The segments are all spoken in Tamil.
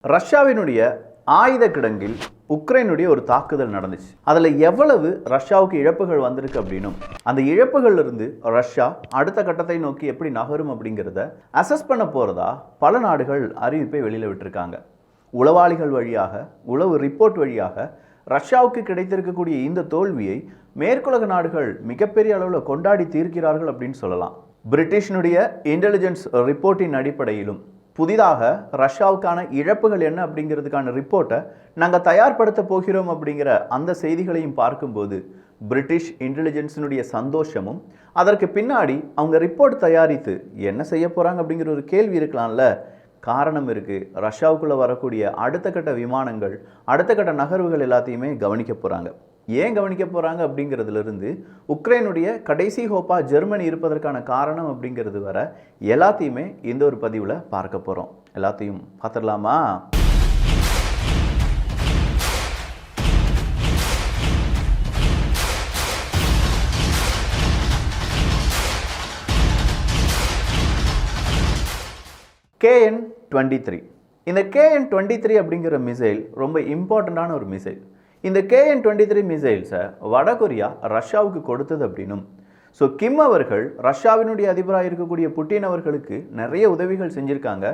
ரஷ்யாவினுடைய ஆயுத கிடங்கில் உக்ரைனுடைய ஒரு தாக்குதல் நடந்துச்சு. அதில் எவ்வளவு ரஷ்யாவுக்கு இழப்புகள் வந்திருக்கு அப்படின்னும் அந்த இழப்புகள்ல இருந்து ரஷ்யா அடுத்த கட்டத்தை நோக்கி எப்படி நகரும் அப்படிங்கிறத அசஸ் பண்ண போறதா பல நாடுகள் அறிவிப்பை வெளியில விட்டுருக்காங்க. உளவாளிகள் வழியாக, உளவு ரிப்போர்ட் வழியாக ரஷ்யாவுக்கு கிடைத்திருக்கக்கூடிய இந்த தோல்வியை மேற்குலக நாடுகள் மிகப்பெரிய அளவில் கொண்டாடி தீர்க்கிறார்கள் அப்படின்னு சொல்லலாம். பிரிட்டிஷினுடைய இன்டெலிஜென்ஸ் ரிப்போர்ட்டின் அடிப்படையிலும் புதிதாக ரஷ்யாவுக்கான இழப்புகள் என்ன அப்படிங்கிறதுக்கான ரிப்போர்ட்டை நாங்கள் தயார்படுத்த போகிறோம் அப்படிங்கிற அந்த செய்திகளையும் பார்க்கும்போது பிரிட்டிஷ் இன்டெலிஜென்ஸினுடைய சந்தோஷமும் அதற்கு பின்னாடி அவங்க ரிப்போர்ட் தயாரித்து என்ன செய்ய போகிறாங்க அப்படிங்கிற ஒரு கேள்வி இருக்கலாம்ல. காரணம் இருக்குது. ரஷ்யாவுக்குள்ளே வரக்கூடிய அடுத்த கட்ட விமானங்கள், அடுத்த கட்ட நகர்வுகள் எல்லாத்தையுமே கவனிக்க போகிறாங்க. ஏன் கவனிக்க போகிறாங்க அப்படிங்கிறதுலேருந்து உக்ரைனுடைய கடைசி ஹோப்பா ஜெர்மனி இருப்பதற்கான காரணம் அப்படிங்கிறது வர எல்லாத்தையுமே இந்த ஒரு பதிவில் பார்க்க போகிறோம். எல்லாத்தையும் பார்த்துடலாமா? KN-23. இந்த KN-23 அப்படிங்கிற மிசைல் ரொம்ப இம்பார்ட்டண்ட்டான ஒரு மிசைல். இந்த KN-23 மிசைல்ஸை வடகொரியா ரஷ்யாவுக்கு கொடுத்தது அப்படின்னும், ஸோ கிம் அவர்கள் ரஷ்யாவினுடைய அதிபராக இருக்கக்கூடிய புட்டின் அவர்களுக்கு நிறைய உதவிகள் செஞ்சுருக்காங்க.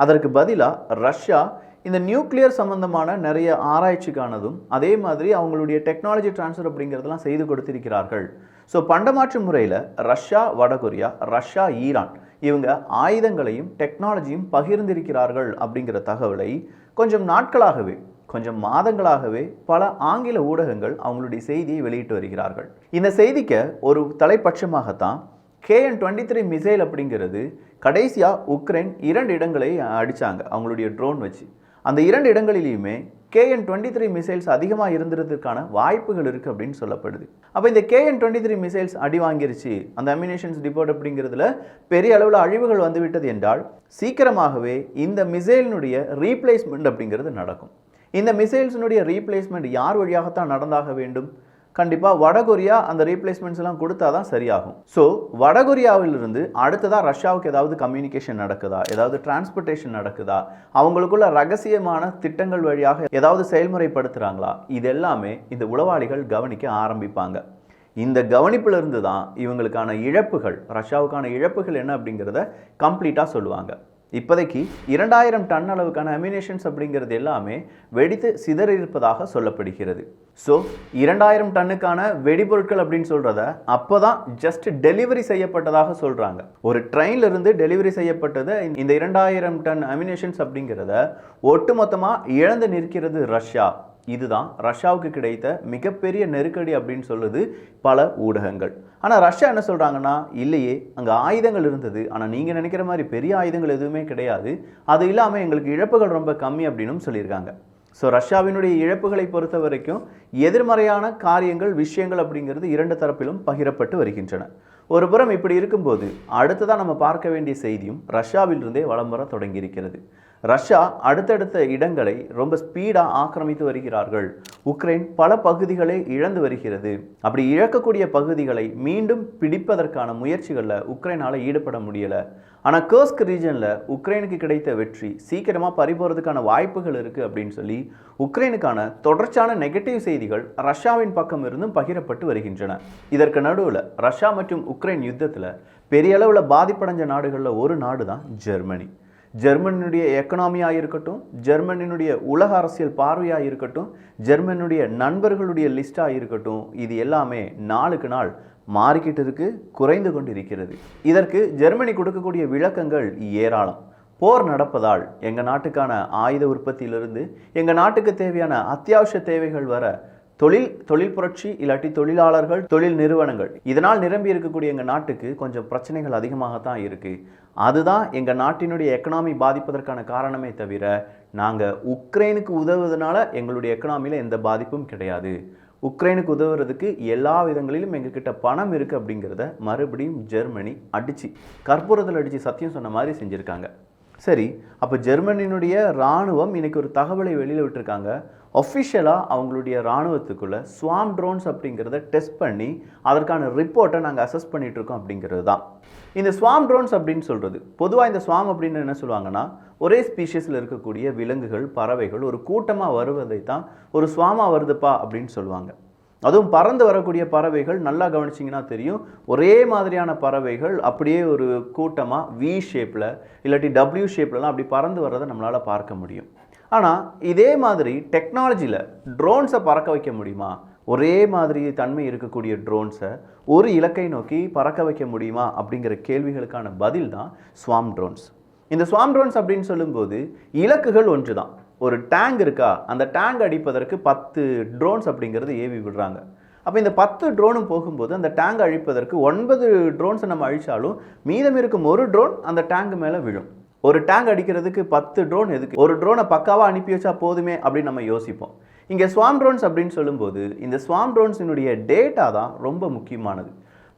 அதற்கு பதிலாக ரஷ்யா இந்த நியூக்ளியர் சம்பந்தமான நிறைய ஆராய்ச்சிக்கானதும் அதே மாதிரி அவங்களுடைய டெக்னாலஜி டிரான்ஸ்ஃபர் அப்படிங்கிறதெல்லாம் செய்து கொடுத்திருக்கிறார்கள். ஸோ பண்டமாற்று முறையில் ரஷ்யா வடகொரியா, ரஷ்யா ஈரான் இவங்க ஆயுதங்களையும் டெக்னாலஜியும் பகிர்ந்திருக்கிறார்கள் அப்படிங்கிற தகவலை கொஞ்சம் நாட்களாகவே, கொஞ்சம் மாதங்களாகவே பல ஆங்கில ஊடகங்கள் அவங்களுடைய செய்தியை வெளியிட்டு வருகிறார்கள். இந்த செய்திக்கு ஒரு தலைப்பட்சமாகத்தான் KN-23 மிசைல் அப்படிங்கிறது கடைசியாக உக்ரைன் 2 இடங்களை அடித்தாங்க அவங்களுடைய ட்ரோன் வச்சு. அந்த 2 இடங்களிலையுமே KN-23 மிசைல்ஸ் அதிகமாக இருந்ததுக்கான வாய்ப்புகள் இருக்குது அப்படின்னு சொல்லப்படுது. அப்போ இந்த KN-23 மிசைல்ஸ் அடி வாங்கிருச்சு, அந்த அம்யூனிஷன்ஸ் டிப்போட் அப்படிங்கிறதுல பெரிய அளவில் அழிவுகள் வந்துவிட்டது என்றால் சீக்கிரமாகவே இந்த மிசைலினுடைய ரீப்ளேஸ்மெண்ட் அப்படிங்கிறது நடக்கும். இந்த மிசைல்ஸினுடைய ரீப்ளேஸ்மெண்ட் யார் வழியாகத்தான் நடந்தாக வேண்டும்? கண்டிப்பாக வடகொரியா அந்த ரீப்ளேஸ்மெண்ட்ஸ் எல்லாம் கொடுத்தா தான் சரியாகும். ஸோ வடகொரியாவிலிருந்து அடுத்ததாக ரஷ்யாவுக்கு ஏதாவது கம்யூனிகேஷன் நடக்குதா, ஏதாவது டிரான்ஸ்போர்ட்டேஷன் நடக்குதா, அவங்களுக்குள்ள ரகசியமான திட்டங்கள் வழியாக ஏதாவது செயல்முறைப்படுத்துகிறாங்களா, இது எல்லாமே இந்த உளவாளிகள் கவனிக்க ஆரம்பிப்பாங்க. இந்த கவனிப்பிலிருந்து தான் இவங்களுக்கான இழப்புகள், ரஷ்யாவுக்கான இழப்புகள் என்ன அப்படிங்கிறத கம்ப்ளீட்டாக சொல்லுவாங்க. இப்போதைக்கு 2000 டன் அளவுக்கான அம்யூனிஷன்ஸ் அப்படிங்கிறது எல்லாமே வெடித்து சிதறியிருப்பதாக சொல்லப்படுகிறது. ஸோ 2000 டன்னுக்கான வெடிபொருட்கள் அப்படின்னு சொல்கிறத அப்போ தான் ஜஸ்ட் டெலிவரி செய்யப்பட்டதாக சொல்கிறாங்க. ஒரு ட்ரெயினில் இருந்து டெலிவரி செய்யப்பட்டதை இந்த 2000 டன் அம்யூனிஷன்ஸ் அப்படிங்கிறத ஒட்டுமொத்தமாக இழந்து நிற்கிறது ரஷ்யா. இதுதான் ரஷ்யாவுக்கு கிடைத்த மிகப்பெரிய நெருக்கடி அப்படின்னு சொல்லுது பல ஊடகங்கள். ஆனால் ரஷ்யா என்ன சொல்கிறாங்கன்னா, இல்லையே அங்கே ஆயுதங்கள் இருந்தது, ஆனால் நீங்கள் நினைக்கிற மாதிரி பெரிய ஆயுதங்கள் எதுவுமே கிடையாது, அது இல்லாமல் எங்களுக்கு இழப்புகள் ரொம்ப கம்மி அப்படின்னும் சொல்லியிருக்காங்க. ஸோ ரஷ்யாவினுடைய இழப்புகளை பொறுத்த வரைக்கும் எதிர்மறையான காரியங்கள், விஷயங்கள் அப்படிங்கிறது 2 தரப்பிலும் பகிரப்பட்டு வருகின்றன. ஒரு புறம் இப்படி இருக்கும்போது அடுத்ததான் நம்ம பார்க்க வேண்டிய செய்தியும் ரஷ்யாவிலிருந்தே வலம் வர தொடங்கியிருக்கிறது. ரஷ்யா அடுத்தடுத்த இடங்களை ரொம்ப ஸ்பீடாக ஆக்கிரமித்து வருகிறார்கள். உக்ரைன் பல பகுதிகளை இழந்து வருகிறது. அப்படி இழக்கக்கூடிய பகுதிகளை மீண்டும் பிடிப்பதற்கான முயற்சிகளில் உக்ரைனால் ஈடுபட முடியலை. ஆனால் கர்ஸ்க் ரீஜனில் உக்ரைனுக்கு கிடைத்த வெற்றி சீக்கிரமாக பறிபோகிறதுக்கான வாய்ப்புகள் இருக்குது அப்படின்னு சொல்லி உக்ரைனுக்கான தொடர்ச்சியான நெகட்டிவ் செய்திகள் ரஷ்யாவின் பக்கம் இருந்தும் பகிரப்பட்டு வருகின்றன. இதற்கு நடுவில் ரஷ்யா மற்றும் உக்ரைன் யுத்தத்தில் பெரிய அளவில் பாதிப்படைஞ்ச நாடுகளில் ஒரு நாடு தான் ஜெர்மனி. ஜெர்மனியுடைய எக்கனாமியாக இருக்கட்டும், ஜெர்மனியினுடைய உலக அரசியல் பார்வையாக இருக்கட்டும், ஜெர்மனியுடைய நண்பர்களுடைய லிஸ்டாக இருக்கட்டும், இது எல்லாமே நாளுக்கு நாள் மாறிக்கிட்டு இருக்கு, குறைந்து கொண்டு இருக்கிறது. இதற்கு ஜெர்மனி கொடுக்கக்கூடிய விளக்கங்கள் ஏராளம். போர் நடப்பதால் எங்கள் நாட்டுக்கான ஆயுத உற்பத்தியிலிருந்து எங்கள் நாட்டுக்கு தேவையான அத்தியாவசிய தேவைகள் வர தொழில் புரட்சி இல்லாட்டி தொழிலாளர்கள், தொழில் நிறுவனங்கள் இதனால் நிரம்பி இருக்கக்கூடிய எங்கள் நாட்டுக்கு கொஞ்சம் பிரச்சனைகள் அதிகமாகத்தான் இருக்குது. அதுதான் எங்கள் நாட்டினுடைய எக்கனாமி பாதிப்பதற்கான காரணமே தவிர நாங்கள் உக்ரைனுக்கு உதவுவதனால எங்களுடைய எக்கனாமியில் எந்த பாதிப்பும் கிடையாது. உக்ரைனுக்கு உதவுறதுக்கு எல்லா விதங்களிலும் எங்ககிட்ட பணம் இருக்குது அப்படிங்கிறத மறுபடியும் ஜெர்மனி அடித்து கற்பூரத்தில் அடித்து சத்தியம் சொன்ன மாதிரி செஞ்சுருக்காங்க. சரி, அப்போ ஜெர்மனியினுடைய இராணுவம் இன்னைக்கு ஒரு தகவலை வெளியில் விட்டுருக்காங்க. ஒஃபிஷியலாக அவங்களுடைய இராணுவத்துக்குள்ளே ஸ்வாம் ட்ரோன்ஸ் அப்படிங்கிறத டெஸ்ட் பண்ணி அதற்கான ரிப்போர்ட்டை நாங்கள் அசஸ் பண்ணிகிட்ருக்கோம் அப்படிங்கிறது தான். இந்த ஸ்வாம் ட்ரோன்ஸ் அப்படின்னு சொல்கிறது பொதுவாக இந்த ஸ்வாம் அப்படின்னு என்ன சொல்லுவாங்கன்னா, ஒரே ஸ்பீஷிஸில் இருக்கக்கூடிய விலங்குகள் பறவைகள் ஒரு கூட்டமாக வருவதை தான் ஒரு ஸ்வாமா வருதுப்பா அப்படின்னு சொல்லுவாங்க. அதுவும் பறந்து வரக்கூடிய பறவைகள் நல்லா கவனிச்சிங்கன்னா தெரியும், ஒரே மாதிரியான பறவைகள் அப்படியே ஒரு கூட்டமாக வி ஷேப்பில் இல்லாட்டி டபிள்யூ ஷேப்லலாம் அப்படி பறந்து வர்றதை நம்மளால் பார்க்க முடியும். ஆனால் இதே மாதிரி டெக்னாலஜியில் ட்ரோன்ஸை பறக்க வைக்க முடியுமா? ஒரே மாதிரி தன்மை இருக்கக்கூடிய ட்ரோன்ஸை ஒரு இலக்கை நோக்கி பறக்க வைக்க முடியுமா அப்படிங்கிற கேள்விகளுக்கான பதில் தான் ஸ்வாம் ட்ரோன்ஸ். இந்த ஸ்வாம் ட்ரோன்ஸ் அப்படின்னு சொல்லும்போது இலக்குகள் ஒன்று தான். ஒரு டேங்க் இருக்கா, அந்த டேங்க் அடிப்பதற்கு 10 ட்ரோன்ஸ் அப்படிங்கிறது ஏவி விடுறாங்க. அப்போ இந்த 10 ட்ரோனும் போகும்போது அந்த டேங்க் அழிப்பதற்கு 9 ட்ரோன்ஸை நம்ம அழிச்சாலும் மீதம் இருக்கும் ஒரு ட்ரோன் அந்த டேங்க் மேலே விழும். ஒரு டேங்க் அடிக்கிறதுக்கு 10 ட்ரோன் எதுக்கு? ஒரு ட்ரோனை பக்காவாக அனுப்பி வச்சா போதுமே அப்படின்னு நம்ம யோசிப்போம். இங்கே ஸ்வாம் ட்ரோன்ஸ் அப்படின்னு சொல்லும்போது இந்த ஸ்வாம் ட்ரோன்ஸினுடைய டேட்டா தான் ரொம்ப முக்கியமானது.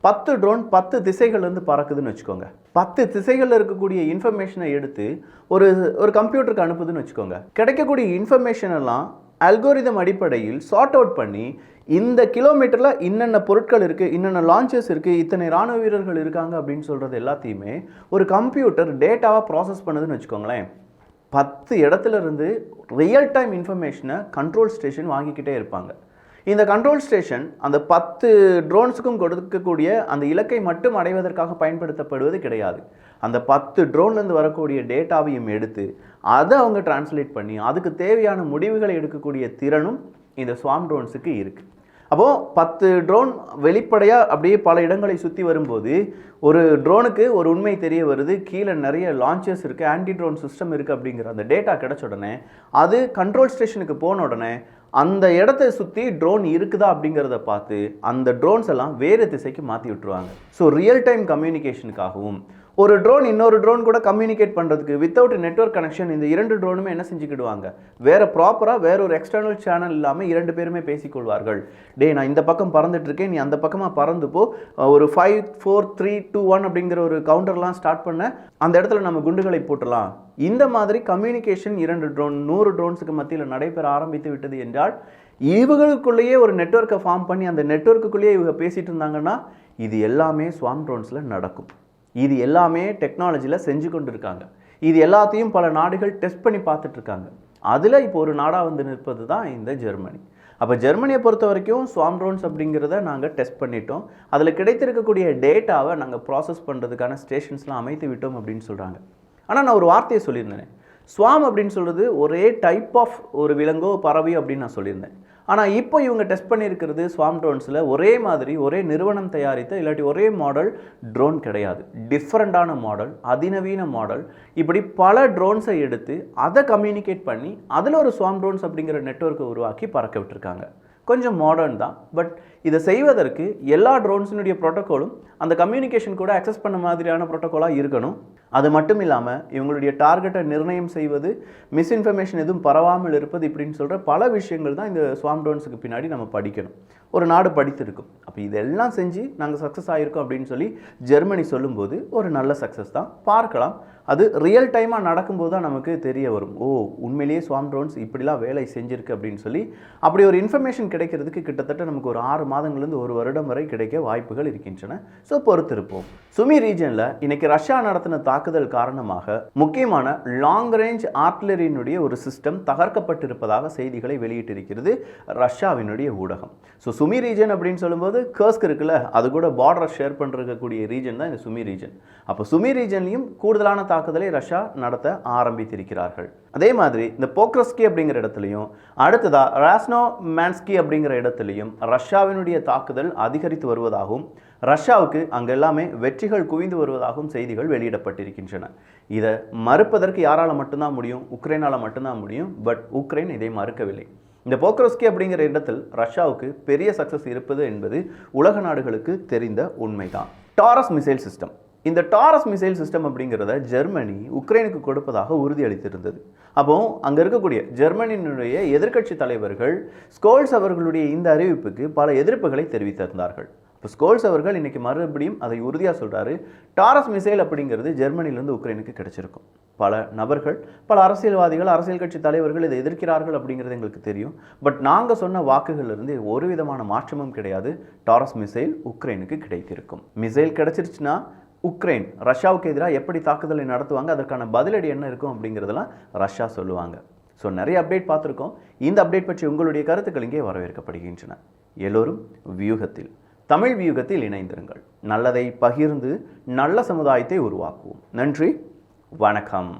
10 ட்ரோன் 10 திசைகள்லேருந்து பறக்குதுன்னு வச்சுக்கோங்க. 10 திசைகளில் இருக்கக்கூடிய இன்ஃபர்மேஷனை எடுத்து ஒரு கம்ப்யூட்டருக்கு அனுப்புதுன்னு வச்சுக்கோங்க. கிடைக்கக்கூடிய இன்ஃபர்மேஷன் எல்லாம் அல்கோரிதம் அடிப்படையில் சார்ட் அவுட் பண்ணி இந்த கிலோமீட்டரில் இன்னென்ன பொருட்கள் இருக்குது, இன்னென்ன லான்ச்சஸ் இருக்குது, இத்தனை இராணுவ வீரர்கள் இருக்காங்க அப்படின்னு சொல்கிறது எல்லாத்தையுமே ஒரு கம்ப்யூட்டர் டேட்டாவாக ப்ராசஸ் பண்ணுதுன்னு வச்சுக்கோங்களேன். 10 இடத்துல இருந்து ரியல் டைம் இன்ஃபர்மேஷனை கண்ட்ரோல் ஸ்டேஷன் வாங்கிக்கிட்டே இருப்பாங்க. இந்த கண்ட்ரோல் ஸ்டேஷன் அந்த 10 ட்ரோன்ஸுக்கும் கொடுக்கக்கூடிய அந்த இலக்கை மட்டும் அடைவதற்காக பயன்படுத்தப்படுவது கிடையாது. அந்த 10 ட்ரோன்லேருந்து வரக்கூடிய டேட்டாவையும் எடுத்து அதை அவங்க டிரான்ஸ்லேட் பண்ணி அதுக்கு தேவையான முடிவுகளை எடுக்கக்கூடிய திறனும் இந்த ஸ்வாம் ட்ரோன்ஸுக்கு இருக்குது. அப்போது 10 ட்ரோன் வெளிப்படையாக அப்படியே பல இடங்களை சுற்றி வரும்போது ஒரு ட்ரோனுக்கு ஒரு உண்மை தெரிய வருது, கீழே நிறைய லான்ச்சஸ் இருக்குது, ஆன்டி ட்ரோன் சிஸ்டம் இருக்குது அப்படிங்கிற அந்த டேட்டா கிடச்ச உடனே அது கண்ட்ரோல் ஸ்டேஷனுக்கு போன உடனே அந்த இடத்தை சுற்றி ட்ரோன் இருக்குதா அப்படிங்கிறத பார்த்து அந்த ட்ரோன்ஸ் எல்லாம் வேறு திசைக்கு மாற்றி விட்டுருவாங்க. ஸோ ரியல் டைம் கம்யூனிகேஷனுக்காகவும் ஒரு ட்ரோன் இன்னொரு ட்ரோன் கூட கம்யூனிகேட் பண்ணுறதுக்கு வித்தவுட் நெட்வொர்க் கனெக்ஷன் இந்த 2 ட்ரோனுமே என்ன செஞ்சுக்கிடுவாங்க, வேறு ப்ராப்பராக வேற ஒரு எக்ஸ்டர்னல் சேனல் இல்லாமல் 2 பேருமே பேசிக்கொள்வார்கள். டே நான் இந்த பக்கம் பறந்துட்டு இருக்கேன், நீ அந்த பக்கமாக பறந்து போ, ஒரு 5 4 3 2 1 அப்படிங்கிற ஒரு கவுண்டர்லாம் ஸ்டார்ட் பண்ண அந்த இடத்துல நம்ம குண்டுகளை போட்டலாம். இந்த மாதிரி கம்யூனிகேஷன் 2 ட்ரோன் 100 ட்ரோன்ஸுக்கு மத்தியில் நடைபெற ஆரம்பித்து விட்டது என்றால் இவங்களுக்குள்ளேயே ஒரு நெட்வொர்க்கை ஃபார்ம் பண்ணி அந்த நெட்வொர்க்குள்ளேயே இவங்க பேசிகிட்டு இருந்தாங்கன்னா இது எல்லாமே ஸ்வாம் ட்ரோன்ஸில் நடக்கும். இது எல்லாமே டெக்னாலஜியில் செஞ்சு கொண்டு இருக்காங்க. இது எல்லாத்தையும் பல நாடுகள் டெஸ்ட் பண்ணி பார்த்துட்டு இருக்காங்க. அதில் இப்போ ஒரு நாடாக வந்து நிற்பது தான் இந்த ஜெர்மனி. அப்போ ஜெர்மனியை பொறுத்த வரைக்கும் ஸ்வாம் ட்ரோன்ஸ் அப்படிங்கிறத நாங்கள் டெஸ்ட் பண்ணிட்டோம். அதில் கிடைத்திருக்கக்கூடிய டேட்டாவை நாங்கள் ப்ராசஸ் பண்ணுறதுக்கான ஸ்டேஷன்ஸ்லாம் அமைத்து விட்டோம் அப்படின்னு சொல்கிறாங்க. ஆனால் நான் ஒரு வார்த்தையை சொல்லியிருந்தேன், ஸ்வாம் அப்படின்னு சொல்கிறது ஒரே டைப் ஆஃப் ஒரு விலங்கோ பறவையோ அப்படின்னு நான் சொல்லியிருந்தேன். ஆனால் இப்போ இவங்க டெஸ்ட் பண்ணியிருக்கிறது ஸ்வாம் ட்ரோன்ஸில் ஒரே மாதிரி ஒரே நிறுவனம் தயாரித்த இல்லாட்டி ஒரே மாடல் ட்ரோன் கிடையாது. டிஃப்ரெண்ட்டான மாடல், அதிநவீன மாடல், இப்படி பல ட்ரோன்ஸை எடுத்து அதை கம்யூனிகேட் பண்ணி அதில் ஒரு ஸ்வாம் ட்ரோன்ஸ் அப்படிங்கிற நெட்வொர்க்கை உருவாக்கி பறக்க விட்டுருக்காங்க. கொஞ்சம் மாடர்ன் தான், பட் இதை செய்வதற்கு எல்லா ட்ரோன்ஸினுடைய ப்ரோட்டோக்காலும் அந்த கம்யூனிகேஷன் கூட அக்சஸ் பண்ண மாதிரியான ப்ரோட்டோக்காலாக இருக்கணும். அது மட்டும் இல்லாமல் இவங்களுடைய டார்கெட்டை நிர்ணயம் செய்வது, மிஸ்இன்ஃபர்மேஷன் எதுவும் பரவாமல் இருப்பது இப்படின்னு சொல்கிற பல விஷயங்கள் தான் இந்த ஸ்வாம் ட்ரோன்ஸுக்கு பின்னாடி நம்ம படிக்கணும். ஒரு நாடு படித்திருக்கும். அப்போ இதெல்லாம் செஞ்சு நாங்கள் சக்ஸஸ் ஆகிருக்கோம் அப்படின்னு சொல்லி ஜெர்மனி சொல்லும்போது ஒரு நல்ல சக்ஸஸ் தான். பார்க்கலாம், அது ரியல் டைமாக நடக்கும்போது தான் நமக்கு தெரிய வரும், ஓ உண்மையிலேயே ஸ்வாம் ட்ரோன்ஸ் இப்படிலாம் வேலை செஞ்சுருக்கு அப்படின்னு சொல்லி. அப்படி ஒரு இன்ஃபர்மேஷன் கிடைக்கிறதுக்கு கிட்டத்தட்ட நமக்கு ஒரு 6 மாதங்கள்லேருந்து 1 வருடம் வரை கிடைக்க வாய்ப்புகள் இருக்கின்றன. ஸோ பொறுத்திருப்போம். சுமி ரீஜனில் இன்னைக்கு ரஷ்யா நடத்தின தாக்குதல் காரணமாக முக்கியமான லாங் ரேஞ்ச் ஆர்ட்லரியினுடைய ஒரு சிஸ்டம் தகர்க்கப்பட்டிருப்பதாக செய்திகளை வெளியிட்டிருக்கிறது ரஷ்யாவினுடைய ஊடகம். ஸோ சுமி ரீஜன் அப்படின்னு சொல்லும்போது கர்ஸ்க் இருக்குல்ல, அது கூட பார்டரை ஷேர் பண்ணிருக்கக்கூடிய ரீஜன் தான் இந்த சுமி ரீஜன். அப்போ சுமி ரீஜன்லையும் கூடுதலான தாக்குதலை ரஷ்யா நடத்த ஆரம்பித்திருக்கிறார்கள். அதே மாதிரி இந்த போக்ரஸ்கி அப்படிங்கிற இடத்துலையும் அடுத்ததா ராஸ்னோ மேன்ஸ்கி அப்படிங்கிற இடத்துலையும் ரஷ்யாவினுடைய தாக்குதல் அதிகரித்து வருவதாகவும் ரஷ்யாவுக்கு அங்கே எல்லாமே வெற்றிகள் குவிந்து வருவதாகவும் செய்திகள் வெளியிடப்பட்டிருக்கின்றன. இதை மறுப்பதற்கு யாரால் மட்டும்தான் முடியும்? உக்ரைனால் மட்டும்தான் முடியும். பட் உக்ரைன் இதை மறுக்கவில்லை. இந்த போக்ரோஸ்கி அப்படிங்கிற இடத்தில் ரஷ்யாவுக்கு பெரிய சக்சஸ் இருப்பது என்பது உலக நாடுகளுக்கு தெரிந்த உண்மைதான். டாரஸ் மிசைல் சிஸ்டம், இந்த டாரஸ் மிசைல் சிஸ்டம் அப்படிங்கிறத ஜெர்மனி உக்ரைனுக்கு கொடுப்பதாக உறுதியளித்திருந்தது. அப்போ அங்கே இருக்கக்கூடிய ஜெர்மனியினுடைய எதிர்க்கட்சி தலைவர்கள் ஸ்கோல்ஸ் அவர்களுடைய இந்த அறிவிப்புக்கு பல எதிர்ப்புகளை தெரிவித்திருந்தார்கள். இப்போ ஸ்கோல்ஸ் அவர்கள் இன்னைக்கு மறுபடியும் அதை உறுதியாக சொல்கிறாரு, டாரஸ் மிசைல் அப்படிங்கிறது ஜெர்மனியிலேருந்து உக்ரைனுக்கு கிடைச்சிருக்கும். பல நபர்கள், பல அரசியல்வாதிகள், அரசியல் கட்சி தலைவர்கள் இதை எதிர்க்கிறார்கள் அப்படிங்கிறது எங்களுக்கு தெரியும். பட் நாங்கள் சொன்ன வாக்குகளிலிருந்து ஒரு விதமான மாற்றமும் கிடையாது. டாரஸ் மிசைல் உக்ரைனுக்கு கிடைத்திருக்கும். மிசைல் கிடைச்சிருச்சுன்னா உக்ரைன் ரஷ்யாவுக்கு எதிராக எப்படி தாக்குதலை நடத்துவாங்க, அதற்கான பதிலடி என்ன இருக்கும் அப்படிங்கிறதெல்லாம் ரஷ்யா சொல்லுவாங்க. ஸோ நிறைய அப்டேட் பார்த்துருக்கோம். இந்த அப்டேட் பற்றி உங்களுடைய கருத்துக்கள் இங்கே வரவேற்கப்படுகின்றன. எல்லோரும் வியூகத்தில், தமிழ் வியூகத்தில் இணைந்திருங்கள். நல்லதை பகிர்ந்து நல்ல சமுதாயத்தை உருவாக்குவோம். நன்றி, வணக்கம்.